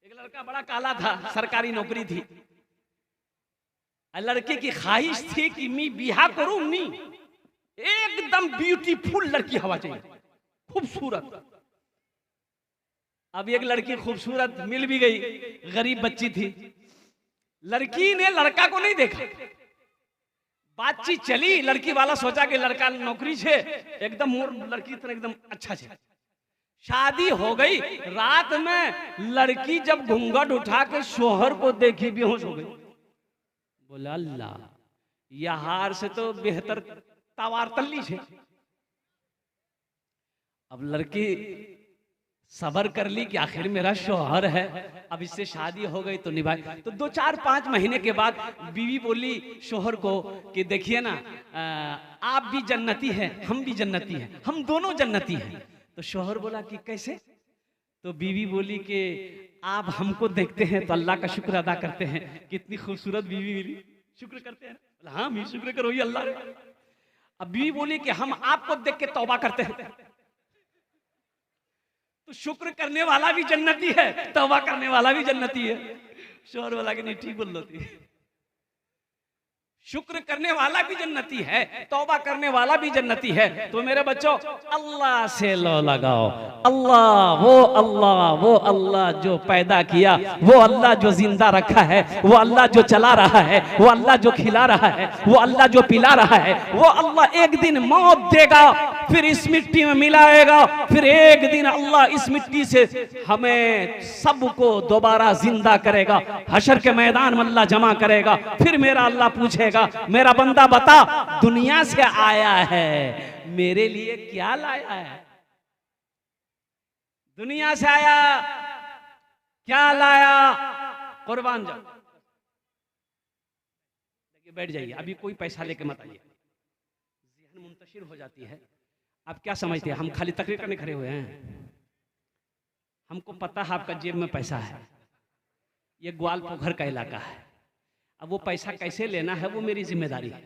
एक लड़का बड़ा काला था, सरकारी नौकरी थी। लड़के की ख्वाहिश थी कि मैं बिहा करूं, नी एकदम ब्यूटीफुल लड़की हवा चाहिए, खूबसूरत। अब एक लड़की खूबसूरत मिल भी गई, गरीब बच्ची थी। लड़की ने लड़का को नहीं देखा, बातचीत चली, लड़की वाला सोचा कि लड़का नौकरी छे, एकदम लड़की तरह एकदम अच्छा छे। शादी हो गई। रात में लड़की जब घूंघट उठा के शोहर को देखी, बेहोश हो गई। बोला अल्लाह, यह हार से तो बेहतर तवार तल्ली छे। अब लड़की सबर कर ली कि आखिर मेरा शौहर है, अब इससे शादी हो गई तो निभाए। तो 2-4-5 महीने के बाद बीवी बोली शौहर को कि देखिए ना, आप भी जन्नती हैं, हम भी जन्नती हैं, हम दोनों जन्नती हैं। तो शौहर बोला कि कैसे? तो बीवी बोली कि आप हमको देखते हैं तो अल्लाह का शुक्र अदा करते हैं, कितनी खूबसूरत बीवी मिली, शुक्र करते हैं। हाँ, मैं शुक्र करो ये अल्लाह। अब बीवी बोली कि हम आपको देख के तौबा करते हैं। तो शुक्र करने वाला भी जन्नती है, तौबा करने वाला भी जन्नती है। शौहर बोला कि नहीं, ठीक बोल लो थी, शुक्र करने वाला भी जन्नती है, तौबा करने वाला भी जन्नती है। तो मेरे बच्चों, अल्लाह से लो लगाओ। अल्लाह वो अल्लाह जो पैदा किया, वो अल्लाह जो जिंदा रखा है, वो अल्लाह जो चला रहा है, वो अल्लाह जो खिला रहा है, वो अल्लाह जो पिला रहा है, वो अल्लाह एक दिन मौत देगा, फिर इस मिट्टी में मिलाएगा, फिर एक दिन अल्लाह इस मिट्टी से हमें सबको दोबारा जिंदा करेगा। हशर के मैदान में अल्लाह जमा करेगा। फिर मेरा अल्लाह पूछेगा, मेरा बंदा बता, दुनिया से आया है, मेरे लिए क्या लाया है? दुनिया से आया, क्या लाया? कुर्बान जाओ। देखिए, बैठ जाइए, अभी कोई पैसा लेके मत आइए, ज़हन मुंतशिर हो जाती है। आप क्या समझते हैं हम खाली तकरीर करने खड़े हुए हैं? हमको पता है आपका जेब में पैसा है, ये ग्वाल पोखर का इलाका है। अब वो पैसा कैसे लेना है वो मेरी जिम्मेदारी है।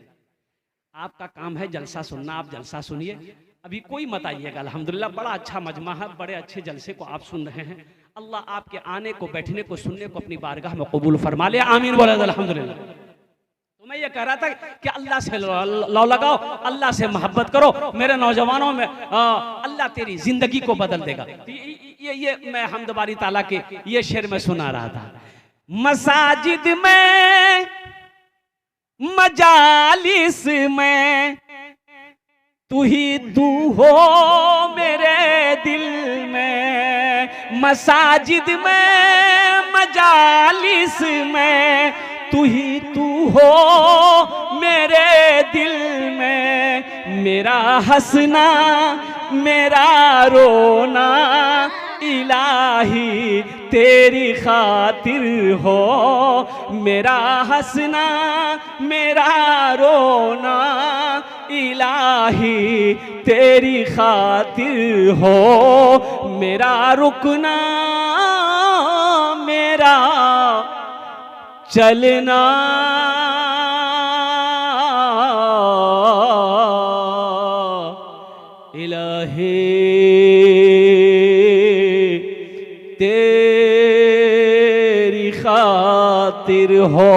आपका काम है जलसा सुनना, आप जलसा सुनिए। अभी कोई मत आइएगा। अल्हम्दुलिल्लाह बड़ा अच्छा मजमा है, बड़े अच्छे जलसे को आप सुन रहे हैं। अल्लाह आपके आने को, बैठने को, सुनने को अपनी बारगाह में कबूल फरमा ले। आमीन बोले अल्हम्दुलिल्लाह। तो मैं ये कह रहा था कि अल्लाह से लो लगाओ, अल्लाह से मोहब्बत करो। मेरे नौजवानों में अल्लाह तेरी जिंदगी को बदल देगा। ये मैं हम्दबारी ताला के ये शेर में सुना रहा था। मसाजिद में, मजालिस में, तू ही तू हो मेरे दिल में। मसाजिद में, मजालिस में, तू ही तू हो मेरे दिल में। मेरा हंसना, मेरा रोना, इलाही तेरी खातिर हो। मेरा हंसना, मेरा रोना, इलाही तेरी खातिर हो। मेरा रुकना, मेरा चलना, इलाही तेरी खातिर हो।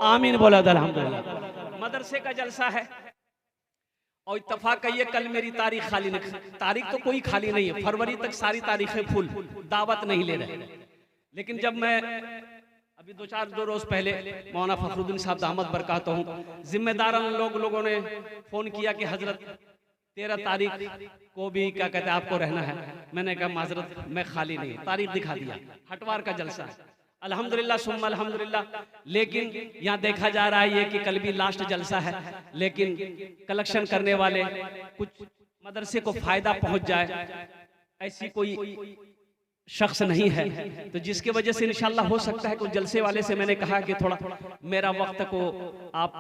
आमीन बोला अल्हम्दुलिल्लाह। मदरसे का जलसा है और इत्तफाक कहिए कल मेरी तारीख खाली नहीं, तारीख तो कोई खाली नहीं है, फरवरी तक सारी तारीखें फुल, दावत नहीं ले रहे। लेकिन जब मैं अभी 2 रोज पहले मौलाना फखरुद्दीन साहब दामद बरकातहू जिम्मेदार लोगों ने फोन किया कि हजरत 13 तारीख को भी क्या कहते हैं आपको रहना है। मैंने कहा माजरत मैं खाली नहीं, तारीख दिखा दिया, हटवार का जलसा है। अल्हम्दुलिल्लाह सुम्मा अल्हम्दुलिल्लाह। लेकिन यहाँ देखा जा रहा है ये कि कल भी लास्ट जलसा है, लेकिन कलेक्शन करने वाले कुछ मदरसे को फायदा पहुंच जाए ऐसी कोई शख्स नहीं है। तो जिसकी वजह से इंशाल्लाह हो सकता है कुछ जलसे वाले से मैंने कहा कि थोड़ा मेरा वक्त को आप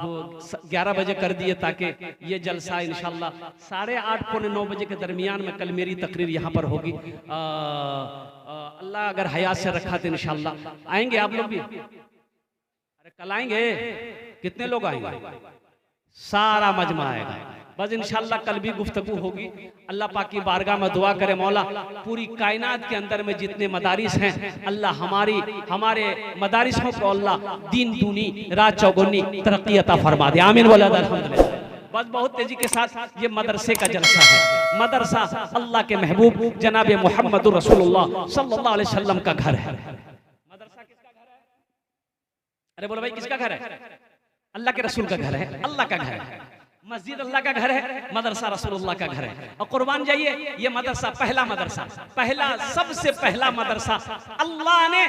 11 बजे कर दिए ताकि ये जलसा इंशाल्लाह 8:30 पौने 9 बजे के दरमियान में कल मेरी तकरीर यहाँ पर होगी। अल्लाह अगर हयात से रखा तो इंशाल्लाह आएंगे आप लोग भी। अरे कल आएंगे, कितने लोग आएंगे? सारा मजमा आएगा। बस इंशाल्लाह कल भी गुफ्तगू होगी। अल्लाह पाक की बारगाह में दुआ करे मौला पूरी कायनात के अंदर में जितने मदारिस हैं अल्लाह हमारे मदारिसों को अल्लाह दीन दूनी रात चौगुनी तरक्की अता फरमा दे, आमीन बोला अल्हम्दुलिल्लाह। बस बहुत तेजी के साथ ये मदरसे का जलसा है। मदरसा अल्लाह के महबूब जनाब मोहम्मद रसूलुल्लाह सल्लल्लाहु अलैहि वसल्लम का घर है। मदरसा किसका घर है? अरे बोलो भाई किसका घर है? अल्लाह के रसूल का घर है, अल्लाह का घर है। मस्जिद अल्लाह का घर है, मदरसा रसूलुल्लाह का घर है। और कुर्बान जाइए ये मदरसा पहला मदरसा, सबसे पहला मदरसा अल्लाह ने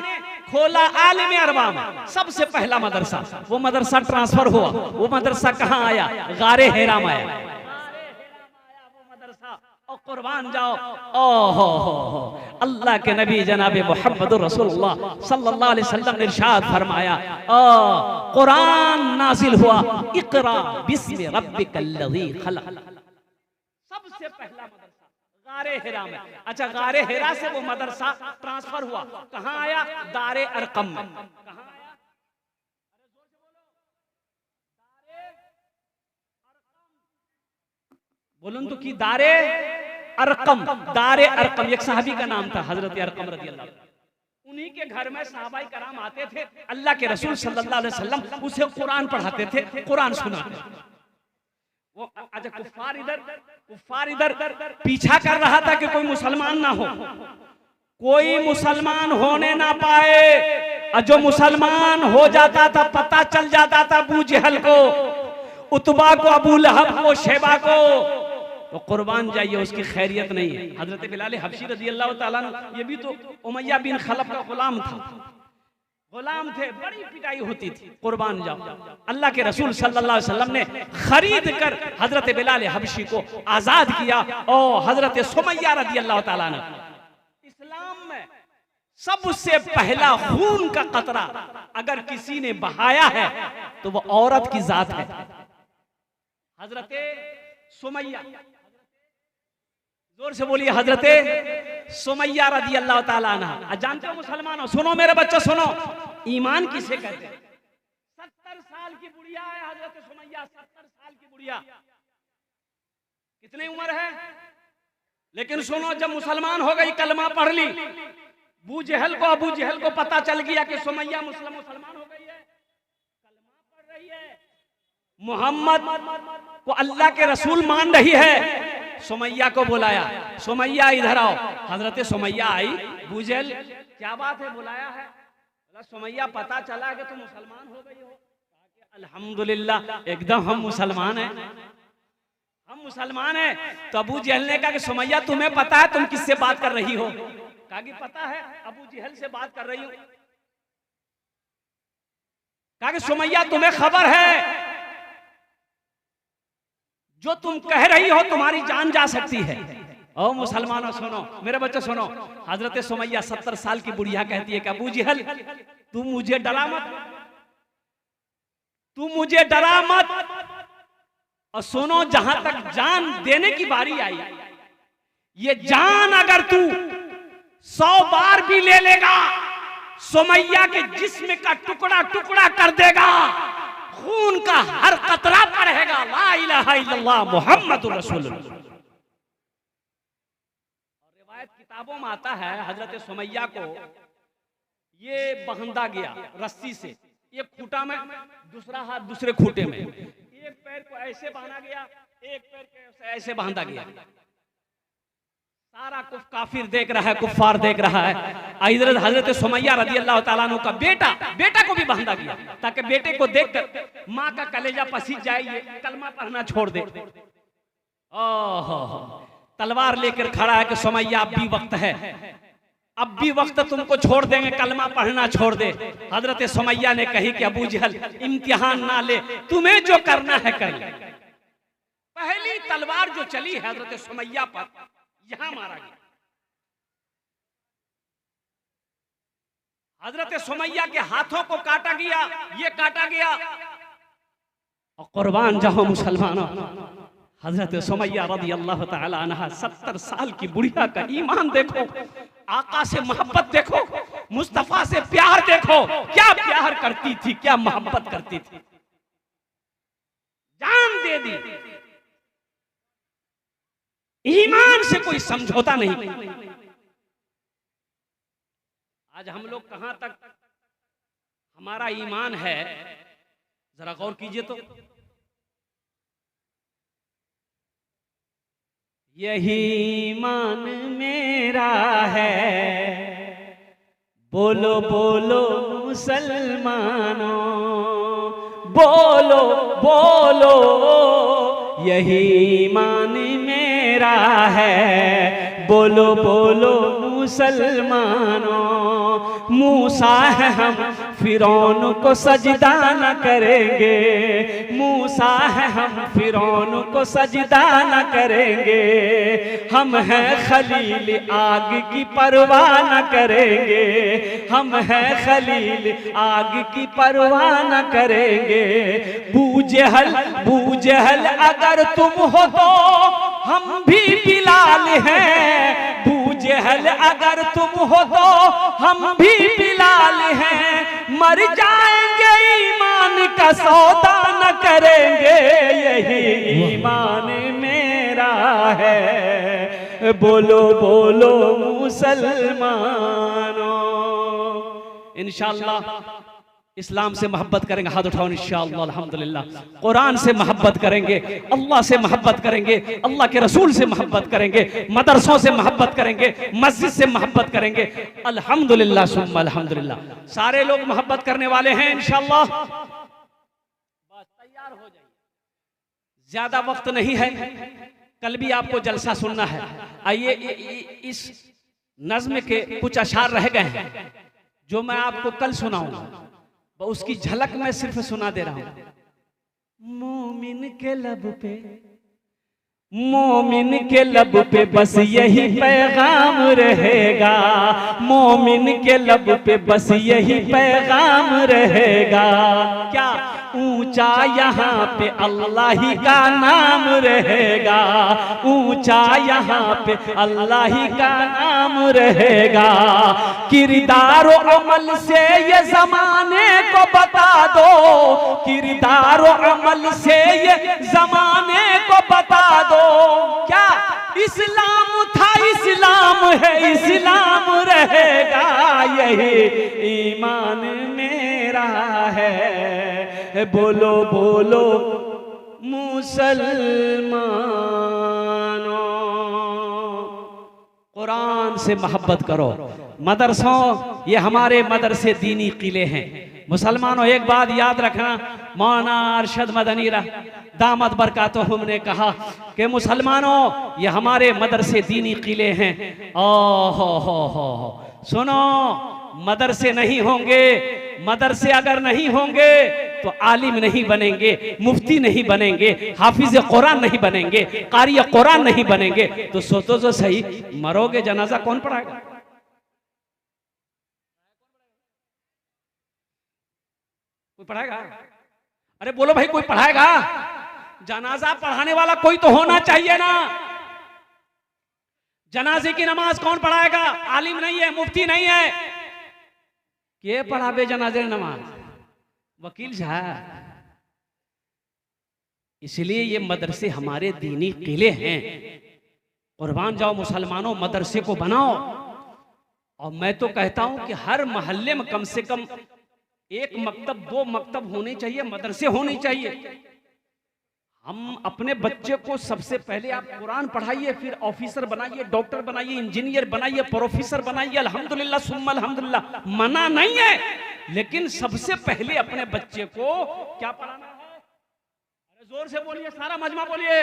खोला आलिम अरबा में, सबसे पहला मदरसा। वो मदरसा ट्रांसफर हुआ, वो मदरसा कहाँ आया? गारे हेरा में आया वो मदरसा। और कुर्बान जाओ ओहो अल्लाह के नबी जनाब मोहम्मद रसूलुल्लाह सल्लल्लाहु अलैहि वसल्लम ने इरशाद फरमाया कुरान नाजिल हुआ इक़रा बिस्मि रब्बिकल्लज़ी खलक़, सबसे पहला मदरसा गारे हिरा में। अच्छा गारे हिरा से वो मदरसा ट्रांसफर हुआ कहाँ आया? दारे अरकम में। कहाँ आया? बोलूं तो कि दारे अरकम, दारे अरकम एक सहाबी का नाम था हजरत अरकम रज़ी अल्लाह। उन्हीं के घर में सहाबाई कराम आते थे, अल्लाह के रसूल सल्लल्लाहु अलैहि वसल्लम उसे कुरान पढ़ाते थे, कुरान सुनाते थे। वो अच्छा कुफ्फार इधर पीछा कर रहा था कि कोई मुसलमान ना हो, कोई मुसलमान होने ना पाए। और जो मुसलमान हो जाता था पता चल जाता था अबू जहल को, उतबा को, अबू लहब को, शेबा को, तो कुर्बान जाइए उसकी खैरियत नहीं है। हजरत बिलाल हबशी रज़ी अल्लाह ताला अन्हु ये भी तो उमैया बिन खलफ का गुलाम था, गुलाम थे, बड़ी पिटाई होती थी। कुर्बान जाओ अल्लाह के रसूल सल्लल्लाहु अलैहि वसल्लम ने खरीद कर हजरत बिलाल हबशी को आजाद किया। और हजरत सुमैया रज़ी अल्लाह ताला अन्हा इस्लाम में सबसे पहला खून का कतरा अगर किसी ने बहाया है तो वो औरत की जात है, हजरत सुमैया। जोर से बोलिए हजरत सुमैया रज़ी अल्लाह ताला अन्हा। जानते हो मुसलमानों, सुनो मेरे बच्चों सुनो, ईमान किसे कहते हैं? 70 साल की बुढ़िया है हजरत सुमैया, 70 साल की बुढ़िया। कितनी उम्र है? लेकिन सुनो जब मुसलमान हो गई, कलमा पढ़ ली, अबू जहल को पता चल गया कि सुमैया मुसलमान हो गई है, कलमा पढ़ रही है, मोहम्मद को अल्लाह के रसूल मान रही है। सुमैया को बुलाया, सुमैया इधर आओ। हजरत सुमैया आई, अबू जहल क्या बात है बुलाया है? सुमैया पता चला कि तुम मुसलमान हो गई हो। अल्हम्दुलिल्लाह एकदम हम मुसलमान हैं, हम मुसलमान हैं। तो अबू जहल ने कहा कि सुमैया तुम्हें पता है तुम किससे बात कर रही हो? कहा कि पता है, अबू जहल से बात कर रही हूं। कहा कि सुमैया तुम्हें खबर है जो तुम कह रही हो तुम्हारी जान जा सकती है। ओ मुसलमानों सुनो, मेरे बच्चों सुनो, हजरत सुमैया 70 साल की बुढ़िया कहती है कि अबू जहल तू मुझे डरा मत, तू मुझे डरा मत। और सुनो जहां तक जान देने की बारी आई, ये जान अगर तू 100 बार भी ले लेगा, सुमैया के जिस्म का टुकड़ा टुकड़ा कर देगा, खून का हर कतरा पड़ेगा ला इलाहा इल्लल्लाह मुहम्मदुर रसूलुल्लाह। रिवायत किताबों में आता है हजरत सुमैया को ये बंधा गया रस्सी से, एक खूंटा में, दूसरा हाथ दूसरे खूंटे में, एक पैर को ऐसे बांधा गया, एक पैर को ऐसे बांधा गया। सारा काफिर देख रहा है, कुफ्फार देख रहा है। इधर हजरत सुमैया रज़ी अल्लाह ताला अन्हु का बेटा को भी बांधा गया ताकि बेटे को देखकर माँ का कलेजा पसीज जाए, ये कलमा पढ़ना छोड़ दे। ओहो तलवार लेकर खड़ा है कि सुमैया अब भी वक्त है, अब भी वक्त तुमको छोड़ देंगे, कलमा पढ़ना छोड़ दे। हजरत सुमैया ने कही कि अबू जहल इम्तिहान ना ले, तुम्हें जो करना है कर ले। पहली तलवार जो चली है हजरत सुमैया पर, यहां मारा गया। हजरत सुमैया के हाथों को काटा गया, ये काटा गया। और कुर्बान जाओ मुसलमानों, हजरत सुमैया रज़ी अल्लाह ताला अन्हा 70 साल की बुढ़िया का ईमान देखो, आका से मोहब्बत देखो, मुस्तफा से प्यार देखो, क्या प्यार करती थी, क्या मोहब्बत करती थी, जान दे दी। ईमान से कोई समझौता नहीं। आज हम लोग कहां तक हमारा ईमान है, जरा गौर कीजिए तो। यही ईमान मेरा है, बोलो बोलो मुसलमानों, बोलो बोलो, यही ईमान मेरा है, बोलो बोलो मुसलमानों। मूसा है हम फिरौन को सजदा न करेंगे, मूसा है हम फिरौन को सजदा न करेंगे। हम हैं खलील आग की परवाह न करेंगे, हम हैं खलील आग की परवाह न करेंगे। बू जहल अगर तुम हो तो हम भी बिलाल हैं, बू जहल अगर तुम हो तो हम भी बिलाल हैं। मर जाएंगे ईमान का सौदा न करेंगे, यही ईमान मेरा है, बोलो बोलो मुसलमानों। इंशाअल्लाह इस्लाम से मोहब्बत करेंगे, हाथ उठाओ इंशाअल्लाह अल्हम्दुलिल्लाह। कुरान से मोहब्बत करेंगे, अल्लाह से मोहब्बत करेंगे, अल्लाह के रसूल से मोहब्बत करेंगे, मदरसों से मोहब्बत करेंगे, मस्जिद से मोहब्बत करेंगे। अल्हम्दुलिल्लाह सुम्मा अल्हम्दुलिल्लाह। सारे लोग मोहब्बत करने वाले हैं इंशाअल्लाह। बस तैयार हो जाइए, ज्यादा वक्त नहीं है, कल भी आपको जलसा सुनना है। आइए इस नज्म के कुछ अशार रह गए हैं जो मैं आपको कल सुनाऊंगा, उसकी झलक मैं सिर्फ सुना दे रहा हूं। मोमिन के लब पे, मोमिन के लब पे बस यही पैगाम रहेगा, मोमिन के लब पे बस यही पैगाम रहेगा। क्या ऊंचा यहाँ पे अल्लाह ही का नाम रहेगा, ऊंचा यहाँ पे अल्लाह ही का नाम रहेगा। किरदार और अमल से ये जमाने को बता दो, किरदार और अमल से ये जमाने को बता दो। क्या इस्लाम था, इस्लाम है, इस्लाम रहेगा, यही ईमान मेरा है, बोलो बोलो मुसलमानों। कुरान से मोहब्बत करो। मदरसों, ये हमारे मदरसे दीनी किले हैं। मुसलमानों एक बात याद रखना, मौलाना अरशद मदनी दामद बरकातुहुम ने कहा कि मुसलमानों ये हमारे मदरसे दीनी किले हैं। हो सुनो, मदरसे नहीं होंगे, मदरसे अगर नहीं होंगे तो आलिम नहीं बनेंगे, मुफ्ती नहीं बनेंगे, हाफिज कुरान नहीं बनेंगे, कारी कुरान नहीं बनेंगे। तो सोचो तो सही, मरोगे जनाजा कौन पढ़ाएगा? कोई पढ़ाएगा? अरे बोलो भाई, कोई पढ़ाएगा? जनाजा पढ़ाने वाला कोई तो होना चाहिए ना। जनाजे की नमाज कौन पढ़ाएगा? आलिम नहीं है, मुफ्ती नहीं है, के पढ़ावे जनाजे नमाज? वकील साहब। इसलिए ये मदरसे हमारे दीनी किले हैं। कुर्बान जाओ मुसलमानों, मदरसे को बनाओ। और मैं तो कहता हूं कि हर मोहल्ले में कम से कम एक मकतब, दो मकतब होने चाहिए, मदरसे होने चाहिए। हम अपने बच्चे को सबसे पहले आप कुरान पढ़ाइए, फिर ऑफिसर बनाइए, डॉक्टर बनाइए, इंजीनियर बनाइए, प्रोफेसर बनाइए। अल्हम्दुलिल्लाह सुम्मा अल्हम्दुलिल्लाह, मना नहीं है, लेकिन सबसे पहले अपने बच्चे को क्या पढ़ाना है? अरे जोर से बोलिए, सारा मजमा बोलिए,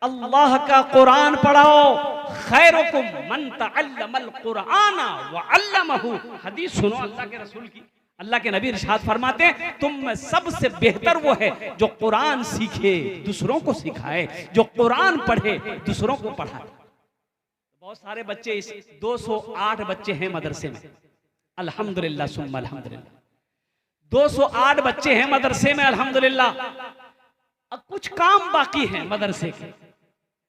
अल्लाह का कुरान पढ़ाओ। खैरुकुम मन तअल्लमल कुरान व अल्लमहु। हदीस सुनो अल्लाह के रसूल की। अल्लाह के नबी इरशाद फरमाते हैं, तुम में सबसे बेहतर वो है जो कुरान सीखे, दूसरों को सिखाए, जो कुरान पढ़े, दूसरों को पढ़ाए। बहुत सारे बच्चे, इस 208 बच्चे हैं मदरसे में। अल्हम्दुलिल्लाह सुम्मा अल्हम्दुलिल्लाह, 208 बच्चे हैं मदरसे में अल्हम्दुलिल्लाह। अब कुछ काम बाकी हैं मदरसे के,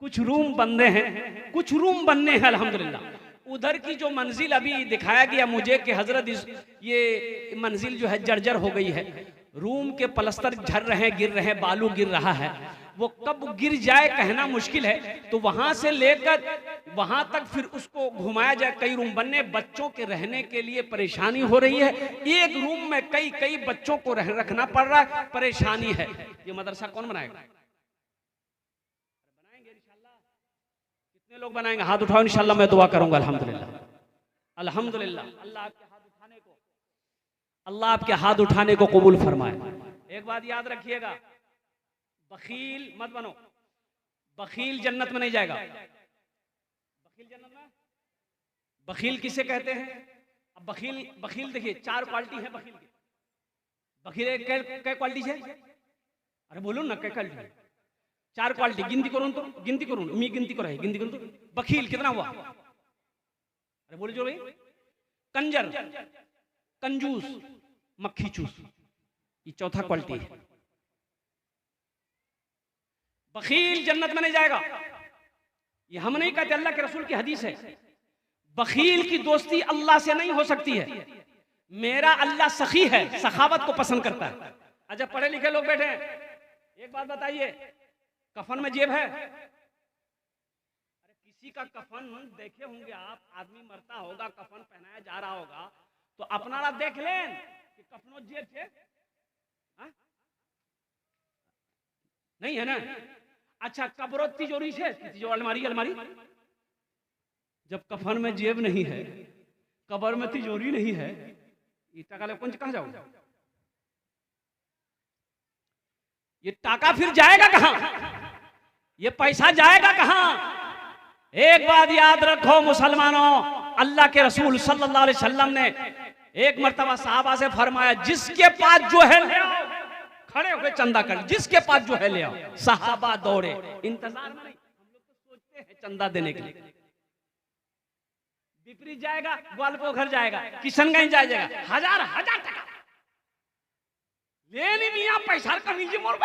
कुछ रूम बनने हैं, कुछ रूम बनने हैं अल्हम्दुलिल्लाह। उधर की जो मंजिल अभी दिखाया गया मुझे कि हजरत ये मंजिल जो है जर्जर हो गई है, रूम के पलस्तर झड़ रहे हैं, गिर रहे हैं, बालू गिर रहा है। वो कब गिर जाए कहना मुश्किल है। तो वहां से लेकर वहां तक फिर उसको घुमाया जाए। कई रूम बनने, बच्चों के रहने के लिए परेशानी हो रही है। एक रूम में कई कई बच्चों को रखना पड़ रहा है, परेशानी है। ये मदरसा कौन बनाएगा? बनाएंगे इंशाल्लाह। कितने लोग बनाएंगे? हाथ उठाओ, इंशाल्लाह मैं दुआ करूंगा। अल्हम्दुलिल्लाह, अल्हम्दुलिल्लाह। अल्लाह आपके हाथ उठाने को कबूल फरमाए। एक बात याद रखिएगा, बखील मत बनो। बखील जन्नत में नहीं जाएगा। बखील जन्नत में, बखील किसे कहते हैं? अब बखील देखिए, 4 क्वालिटी है बखील की। बखील कै क्वालिटी है? अरे बोलो ना, कै क्वालिटी है? 4 क्वालिटी गिनती करूं तो गिनती करूं, मैं गिनती करो है, गिनती करूं तो बखील कितना हुआ? अरे बोलो जो भाई, कंजर, कंजूस, मक्खी चूस, ये चौथा क्वालिटी है। बखील जन्नत में नहीं जाएगा। ये हम नहीं कहते, अल्लाह के रसूल की हदीस है। बखील की दोस्ती अल्लाह से नहीं हो सकती है। मेरा अल्लाह सखी है, सखावत को पसंद करता है। अच्छा, पढ़े लिखे लोग बैठे हैं, एक बात बताइए, कफन में जेब है? अरे किसी का कफन देखे होंगे आप, आदमी मरता होगा, कफन पहनाया जा रहा होगा, तो अपना देख लें कि कफनो जेब है? नहीं है ना? अच्छा, कब्रो तिजोरी से, जो अलमारी, जब कफन में जेब नहीं है, कब्र में तिजोरी नहीं है, टाका कौन कहां जाओ? ये टाका फिर जाएगा कहां? ये पैसा जाएगा कहां? एक बात याद रखो मुसलमानों, अल्लाह के रसूल सल्लल्लाहु अलैहि वसल्लम ने एक मर्तबा सहाबा से फरमाया, जिसके पास जो है ले आओ। खड़े होकर चंदा कर, जिसके पास जो है ले आओ। सहाबा दौड़े, इंतजार में नहीं। हम लोग तो सोचते हैं चंदा देने के लिए। विपरीत जाएगा, ग्वालपोखर जाएगा, किशनगंज जाएगा, हजार टका ले ली मियां, पैसा का नीचे मोड़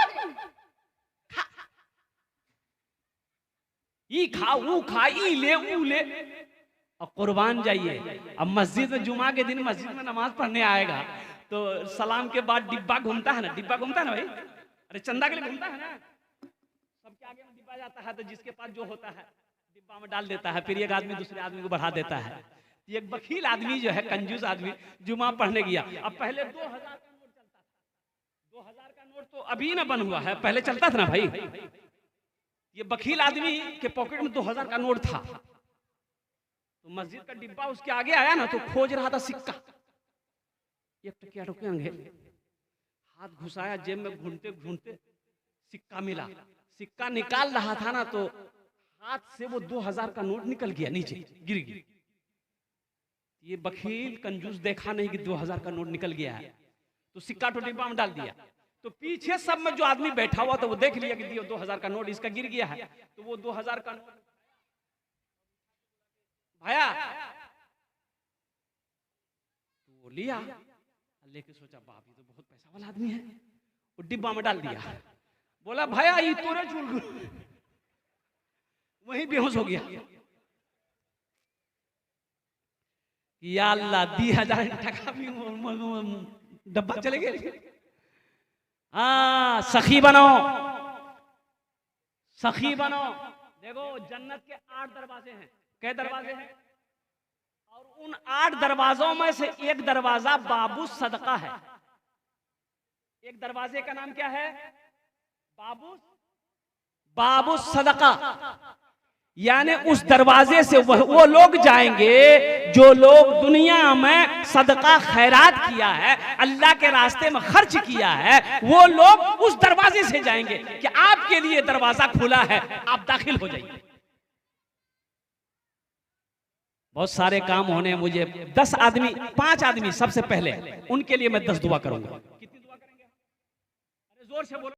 ई खा वो खा, ई ले ऊ ले, और कुर्बान जाइए। अब मस्जिद में जुमा के दिन मस्जिद में नमाज पढ़ने आएगा तो सलाम के बाद डिब्बा घूमता है ना, डिब्बा घूमता है ना भाई, अरे चंदा के लिए घूमता है ना, सबके आगे में डिब्बा जाता है, तो जिसके पास जो होता है डिब्बा में डाल देता है, फिर एक आदमी दूसरे आदमी को बढ़ा देता है। एक बखील आदमी जो है, कंजूस आदमी, जुमा पढ़ने गया। अब पहले 2000 का नोट चलता था, 2000 का नोट तो अभी ना बन हुआ है, पहले चलता था ना भाई। ये बखील आदमी के पॉकेट में 2000 का नोट था, तो मस्जिद का डिब्बा उसके आगे आया ना, तो खोज रहा था सिक्का। एक टकिया हाथ घुसाया जेब में, घूमते घूमते सिक्का मिला। सिक्का निकाल रहा था ना, तो हाथ से वो 2000 का नोट निकल गया, नीचे गिर गया। ये बखील कंजूस देखा नहीं कि 2000 का नोट निकल गया है, तो सिक्का तो डिब्बा में डाल दिया। तो पीछे सब में जो आदमी बैठा हुआ था वो देख लिया कि 2000 का नोट इसका गिर गया है, तो वो 2000 का नोट भाया तो लिया, लेके सोचा बाप ये तो बहुत पैसा वाला आदमी है, वो डिब्बा में डाल दिया। बोला भाया ये तोरे चूल, वहीं बेहोश हो गया। या अल्लाह, 2000 टका भी डब्बा चले गए। हाँ, सखी बनो, सखी बनो। देखो जन्नत के 8 दरवाजे हैं। कै दरवाजे हैं? और उन 8 दरवाजों में से एक दरवाजा बाबू सदका है। एक दरवाजे का नाम क्या है? बाबू सदका। यानी उस दरवाजे से वो लोग जाएंगे जो लोग दुनिया में सदका खैरात किया है, अल्लाह के रास्ते में खर्च किया है, वो लोग उस दरवाजे से जाएंगे कि आपके लिए दरवाजा खुला है, आप दाखिल हो जाइए। बहुत सारे काम होने, मुझे 10 आदमी 5 आदमी सबसे पहले, उनके लिए मैं 10 दुआ करूंगा। कितनी दुआ करेंगे? अरे जोर से बोलो।